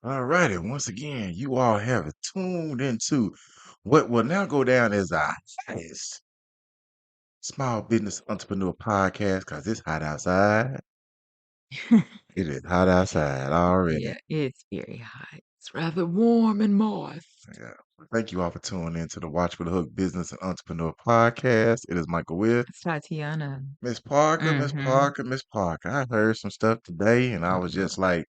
All righty. Once again, you all have tuned into what will now go down as our highest small business entrepreneur podcast because it's hot outside. It is hot outside already. Yeah, it's very hot. It's rather warm and moist. Yeah. Thank you all for tuning in to the Watch for the Hook Business and Entrepreneur podcast. It is Michael with It's Tatiana. Miss Parker, Miss Mm-hmm. Parker, Miss Parker. I heard some stuff today and I was Uh-oh. just like,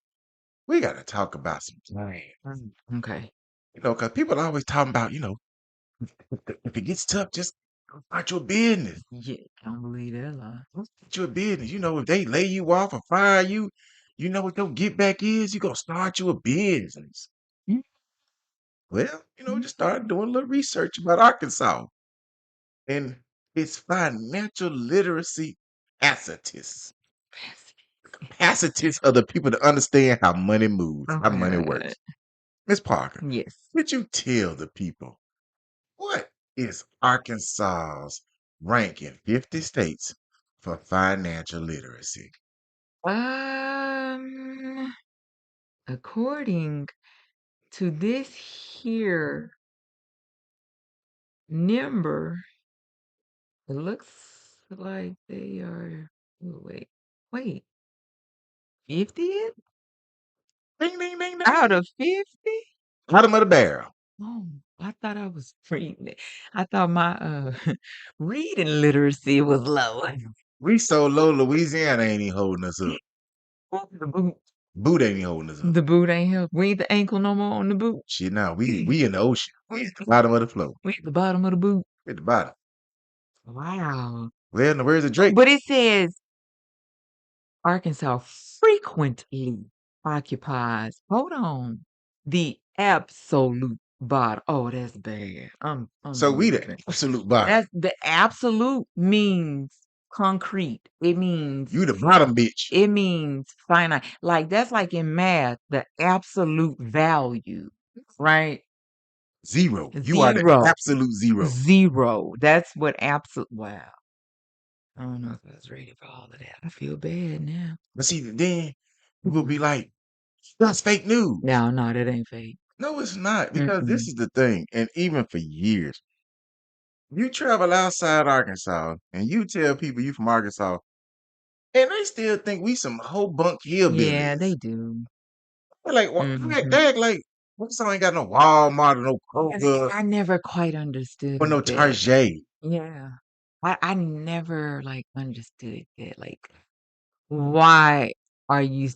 we got to talk about some things. Okay. Because people are always talking about, if it gets tough, just go start your business. Yeah, don't believe that lie. Go start your business. If they lay you off or fire you, you know what your get back is? You gonna start you a business. Well, just started doing a little research about Arkansas and its financial literacy capacities. Capacities of the people to understand how money moves, how money Okay. works. Miss Parker, Yes. could you tell the people what is Arkansas's rank in 50 states for financial literacy? Um, according to this here number, it looks like they are. Oh, wait, 50th Ding, ding, ding, ding, out ding. of 50? Bottom of the barrel. Oh, I thought I was reading it. I thought my reading literacy was low. We so low, Louisiana ain't even holding us up. The boot, Boot ain't even holding us up. the boot ain't help. We ain't the ankle no more on the boot. Shit, now we in the ocean. We at the bottom of the floor. We at the bottom of the boot. At the bottom. Wow. Well, now where's the Drake? But it says Arkansas frequently occupies, hold on, the absolute bottom. Oh, that's bad. I'm So we the losing. absolute bottom. That's the absolute means concrete. It means You the bottom bitch. it means finite. Like that's like in math, the absolute value, right? Zero. You are the Zero. absolute zero. Zero. That's what absolute. Wow. I don't know if I was ready for all of that. I feel bad now. But see, then people be like, that's fake news. No, that ain't fake. No, it's not. Because this Mm-mm. is the thing. And even for years, you travel outside Arkansas and you tell people you from Arkansas, and they still think we some whole bunk Yeah, hillbillies. they do. They're like, what? Mhm. They act like Arkansas ain't got no Walmart or no And Kroger I never quite or no understood that. Target. Yeah. I never like understood that. Like, why are you,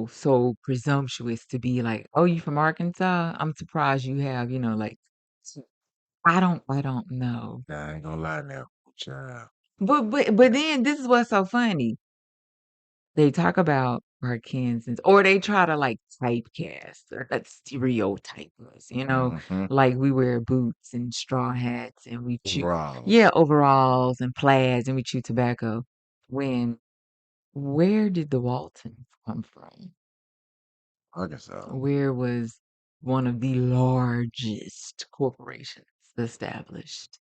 so presumptuous to be like, oh, you from Arkansas? I'm surprised you have, like I don't know. Nah, I ain't gonna lie now. Child. But then this is what's so funny. They talk about Arkansans, or they try to like typecast or stereotype us, Mm-hmm. like we wear boots and straw hats and we chew, Overalls. yeah, overalls and plaids and we chew tobacco. When where did the Waltons come from? Arkansas. Where was one of the largest corporations established?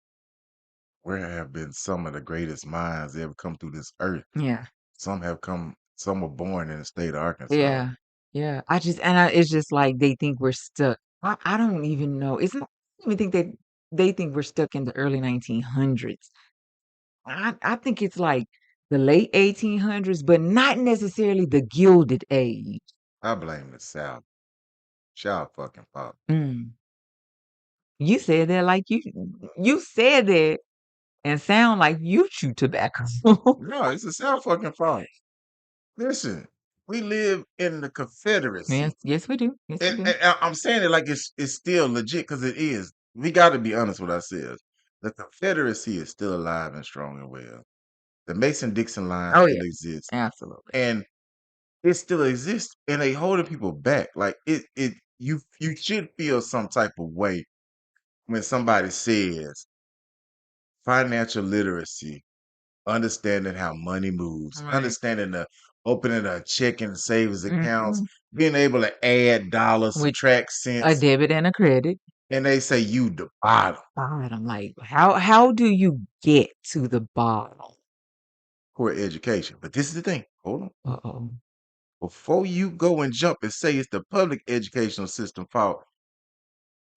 Where have been some of the greatest minds that ever come through this earth? Yeah. Some were born in the state of Arkansas. Yeah, yeah. It's just like they think we're stuck. I don't even know. It's not, I don't even think that they think we're stuck in the early 1900s. I think it's like the late 1800s, but not necessarily the Gilded Age. I blame the South. Y'all fucking fault. Mm. You said that like you said that and sound like you chew tobacco. No, it's the South fucking fault. Listen, we live in the Yes, Confederacy. yes, we do. Yes, we And, do. and I'm saying it like it's still legit because it is. We got to be honest with ourselves. The Confederacy is still alive and strong and well. The Mason-Dixon line Oh still yeah, exists, absolutely. and it still exists, and they holding people back. Like you should feel some type of way when somebody says financial literacy, understanding how money moves, Right. understanding the opening a checking savings accounts, Mhm. being able to add dollars, With subtract a cents, debit and a credit. and they say you the bottom God, I'm like, how do you get to the bottom? for education. But this is the thing. Hold on. Uh-oh. Before you go and jump and say it's the public educational system fault,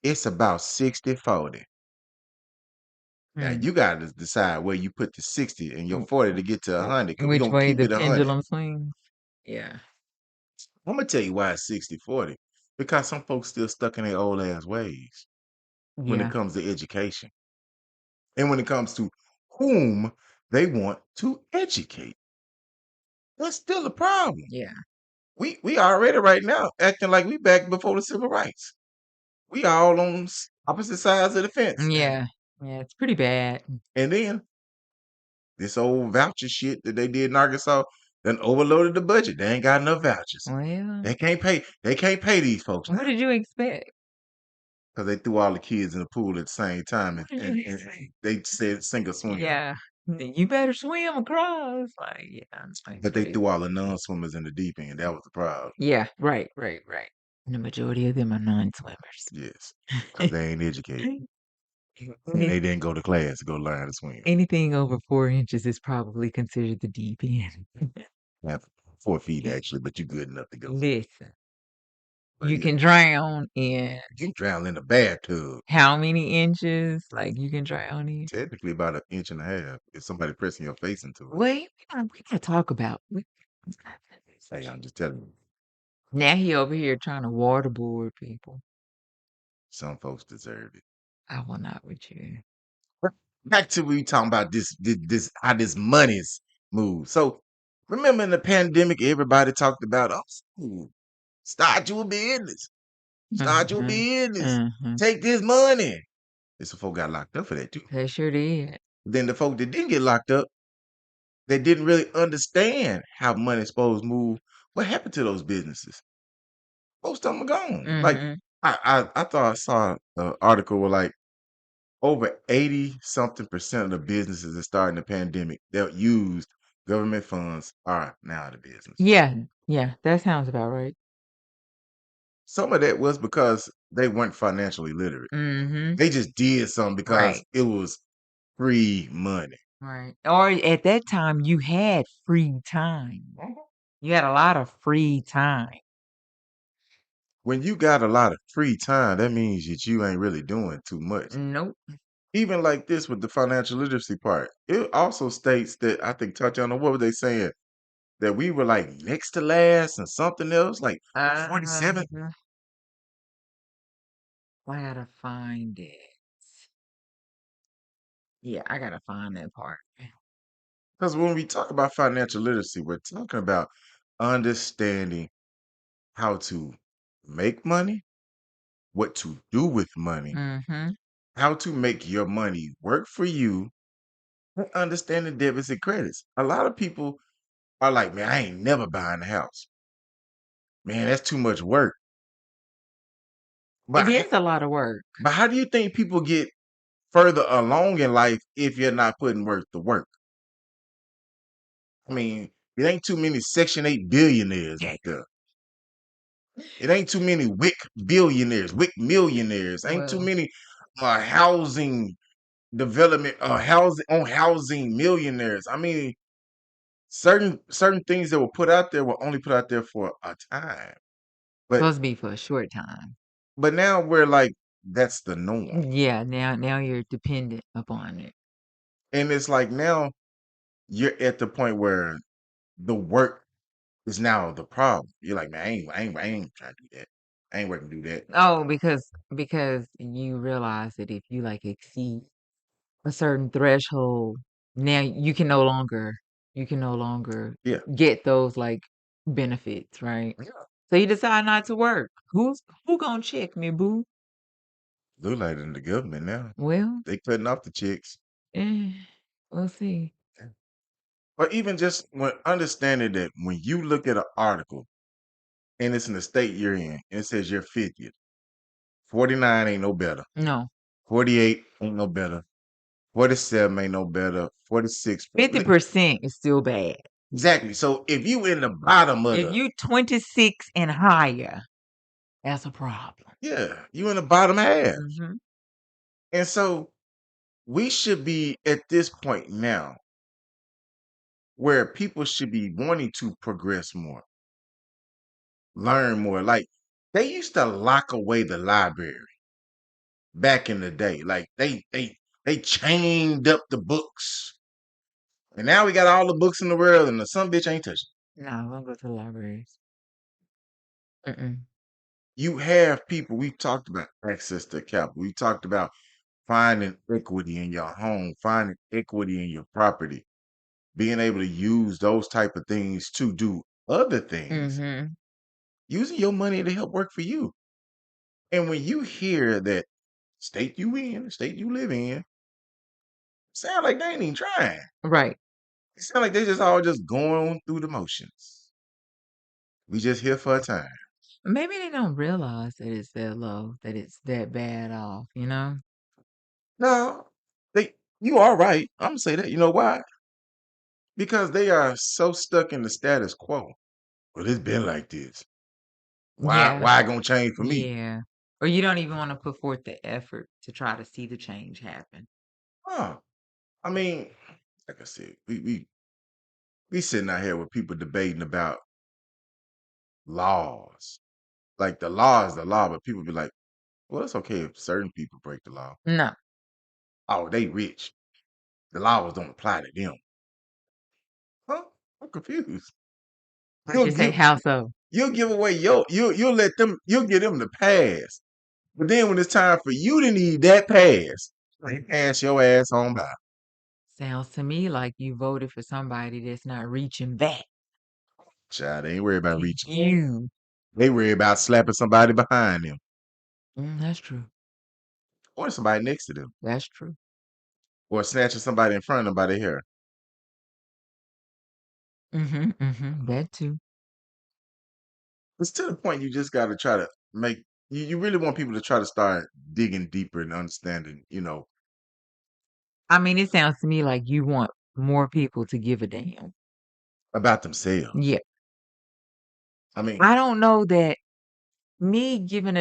it's about 60-40. Now Mm. you got to decide where you put the 60 and your W 40 to get to w 100. Because we're which gonna way keep the it 100. pendulum swings. Yeah. I'm gonna tell you why it's 60-40. Because some folks still stuck in their old ass ways when it Yeah. comes to education and when it comes to whom they want to educate. That's still a problem. Yeah. We already right now acting like we back before the civil rights. We all on opposite sides of the fence. Yeah. Yeah, it's pretty bad. And then this old voucher shit that they did in Arkansas done overloaded the budget. They ain't got enough vouchers. Well, They can't pay these folks now what did you expect? because they threw all the kids in the pool at the same time What and, did and, you and they said sink or swim. Yeah. You better swim across. Like, yeah, like, But they crazy. threw all the non-swimmers in the deep end. That was the problem. Yeah, right, right, right. And the majority of them are non-swimmers. Yes. Because they ain't educated. And they didn't go to class to go learn how to swim. Anything over 4 inches is probably considered the deep end. Now, 4 feet actually, but you're good enough to go. Listen, But you yeah, can drown in you can drown in the bathtub. how many inches? Like, you can drown in. Technically about an inch and a half if somebody pressing your face into it. Wait, we gotta talk about. Hey, I'm just telling you, Now he over here trying to waterboard people. some folks deserve it. I will not with you. Back to we talking about this how this money's moved. So remember in the pandemic, everybody talked about start your business. Start your Mhm, business. mhm. Take this money. There's some folk got locked up for that too. They sure did. Then the folk that didn't get locked up, they didn't really understand how money's supposed to move. What happened to those businesses? Most of them are gone. Like Mhm. I thought I saw an article where like over 80 something percent of the businesses that started in the pandemic that used government funds are now out of business. Yeah, yeah, that sounds about right. Some of that was because they weren't financially literate. Mhm. They just did something because Right, it was free money. right. Or at that time, you had free time. You had a lot of free time. When you got a lot of free time, that means that you ain't really doing too much. Nope. Even like this with the financial literacy part, it also states that I think Tatiana, what were they saying? That we were like next to last and something else, like Uh, 47. I gotta find it. Yeah, I gotta find that part. Because when we talk about financial literacy, we're talking about understanding how to make money, what to do with money, Mhm. how to make your money work for you, and understanding debits and credits. A lot of people are like, man, I ain't never buying a house. Man, that's too much work. But, It is a lot of work. but how do you think people get further along in life if you're not putting work to work? I mean, it ain't too many Section 8 billionaires out there. It ain't too many WIC billionaires, WIC millionaires. Ain't too Well, many housing development, housing millionaires. I mean, certain things that were put out there were only put out there for a time. But supposed to be for a short time. now we're like that's the norm, Yeah, now you're dependent upon it. and it's like now you're at the point where the work is now the problem. You're like, man, I ain't trying to do that. I ain't working to do that. Oh, because you realize that if you like exceed a certain threshold, now you can no longer Yeah, get those like benefits, right? yeah. So you decide not to work. Who gonna check me, boo? Look like in the government now. Well, They cutting off the chicks. eh, we'll see. Or even just when understanding that when you look at an article and it's in the state you're in, and it says you're 50th, 49 ain't no better. No, 48 ain't no better. 47 ain't no better. 46. 50% is still bad. Exactly. So if you in the bottom of If the, you 26 and higher, that's a problem. yeah, you in the bottom half. Mhm. And so we should be at this point now where people should be wanting to progress more. learn more. Like they used to lock away the library back in the day. Like they chained up the books. And now we got all the books in the world and the some bitch ain't touching. No, I won't go to the libraries. Mm-mm. You have people, we talked about access to capital. We talked about finding equity in your home, finding equity in your property, being able to use those type of things to do other things, Mhm. using your money to help work for you. And when you hear that state you in, state you live in, sound like they ain't even trying. Right. It sound like they just all just going through the motions. We just here for a time. Maybe they don't realize that it's that low, that it's that bad off, you know? No, you are right. I'm gonna say that. You know why? Because they are so stuck in the status quo. Well, it's been like this. Why Yeah. why it gonna change for me? Yeah. Or you don't even wanna put forth the effort to try to see the change happen. Huh. I mean, like I said, we sitting out here with people debating about laws. Like the law is the law, but people be like, well, it's okay if certain people break the law. No. Oh, they rich. The laws don't apply to them. Huh? I'm confused. Like You'll you say, give how so? you'll give away you'll let them you'll give them the pass. But then when it's time for you to need that pass, they pass your ass on by. Sounds to me like you voted for somebody that's not reaching back Child, they ain't worried about to reaching. you. They worry about slapping somebody behind them That's true. or somebody next to them That's true. or snatching somebody in front of them by their hair. Mhm, mhm, that too. It's to the point you just got to try to you really want people to try to start digging deeper and understanding, I mean, it sounds to me like you want more people to give a damn. about themselves. Yeah. I mean, I don't know that me giving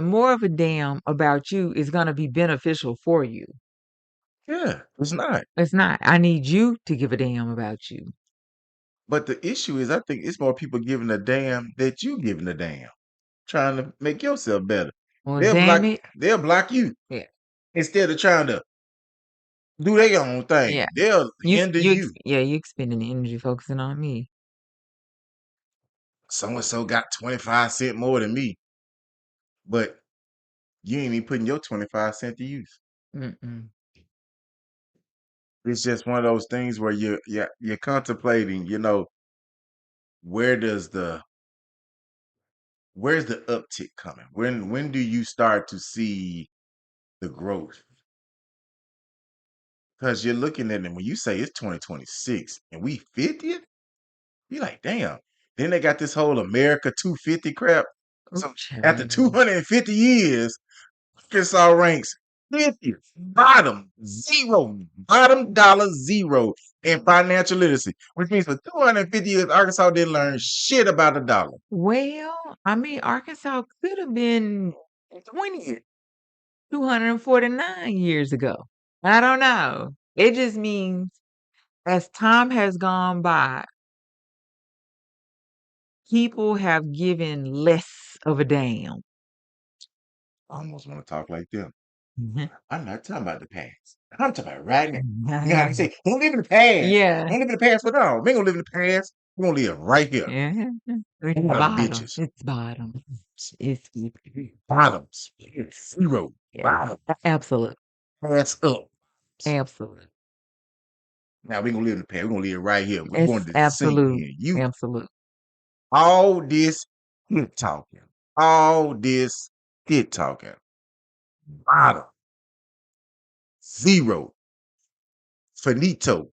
more of a damn about you is gonna be beneficial for you. yeah, it's not. It's not. I need you to give a damn about you. But the issue is, I think it's more people giving a damn that you giving a damn, trying to make yourself better. Well, They'll damn block, it. they'll block you Yeah. instead of trying to do their own Yeah. thing. They'll hinder you. You expending the energy focusing on me. So and so got 25 cents more than me, but you ain't even putting your 25 cents to use. Mm-mm. It's just one of those things where you're contemplating, where does the where's the uptick coming? When do you start to see the growth? Because you're looking at it when you say it's 2026 and we 50th, you're like, damn. Then they got this whole America 250 crap. Ooh, So after child. 250 years, Arkansas ranks 50th, bottom dollar zero in financial literacy, which means for 250 years, Arkansas didn't learn shit about the dollar. Well, I mean, Arkansas could have been 20 249 years ago. I don't know. It just means as time has gone by, people have given less of a damn. I almost want to talk like them. Mhm. I'm not talking about the past. I'm talking about right now. You know how they say, don't live in the past. Yeah. Don't live in the past. But no, we ain't gonna live in the past. We're gonna live right here. Yeah. It's Bottom bottom. bitches. It's bottom. It's Bottoms. Zero. yeah. Bottom. Absolute. Ass up. Absolute. Now we gonna live in the past. We're gonna live right here. We're It's going to sink absolute. in. You Absolute. all this shit talking. All this shit talking. Bottom. Zero. Finito.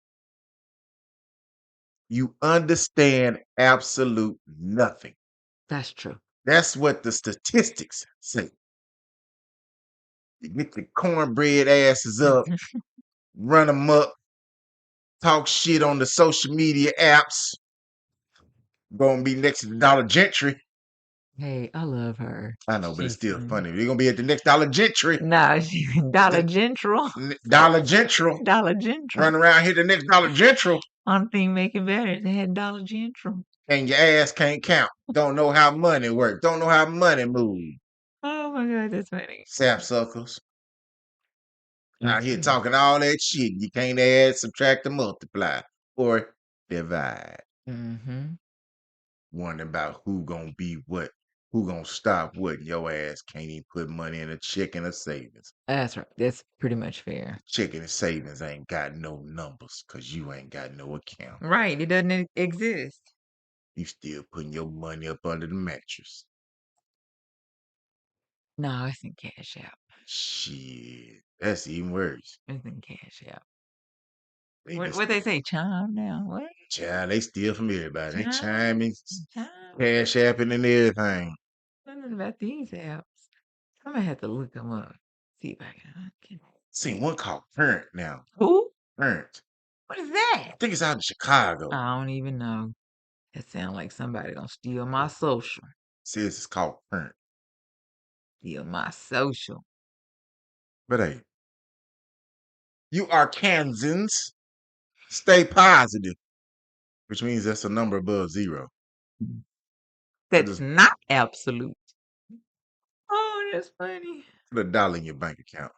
You understand absolute nothing. That's true. That's what the statistics say. You get your cornbread asses up, run them up, talk shit on the social media apps. Gonna be next to the Dollar Gentry. Hey, I love her. I know, but it's She's still funny. They're gonna be at the next Dollar Gentry. no, Dollar The General. Dollar Gentry. Dollar General. Run around here the next Dollar Gentry. Only thing make it better is they had Dollar General. and your ass can't count. Don't know how money works. Don't know how money moves. Oh my god, that's funny. Sapsuckers out here Mhm. talking all that shit. You can't add, subtract, or multiply or divide. Mhm. Wondering about who gonna be what, who gonna stop what. Your ass can't even put money in a checking or savings. That's right. That's pretty much fair. Checking and savings ain't got no numbers because you ain't got no account. Right, it doesn't exist. You still putting your money up under the mattress. No, it's in Cash App. Shit, that's even worse. It's in Cash App. They What just, they say, Chime now? What? child, they steal from everybody. They Chime? chiming, Chime? cash apping and everything. Nothing about these apps. I'm gonna have to look them up. See if I can. Seen one called Parent now. Who? Parent. What is I that? think it's out in Chicago. I don't even know. It sounds like somebody gonna steal my social. Says it's called Parent. Steal my social. But hey, you Arkansans, stay positive, which means that's a number above zero. So That's just not absolute. Oh, that's funny. put $1 in your bank account.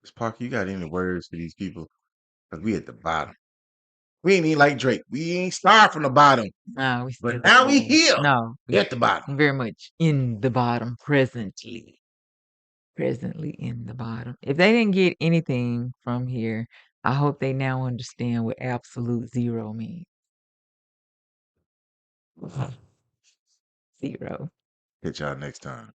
Miss Parker, you got any words for these people? Because we at the bottom. We ain't even like Drake. We ain't start from the bottom. No, we But still at now the we bottom. here No, we at the bottom. very much in the bottom presently. Presently in the bottom. If they didn't get anything from here, I hope they now understand what absolute zero means. Zero. Catch y'all next time.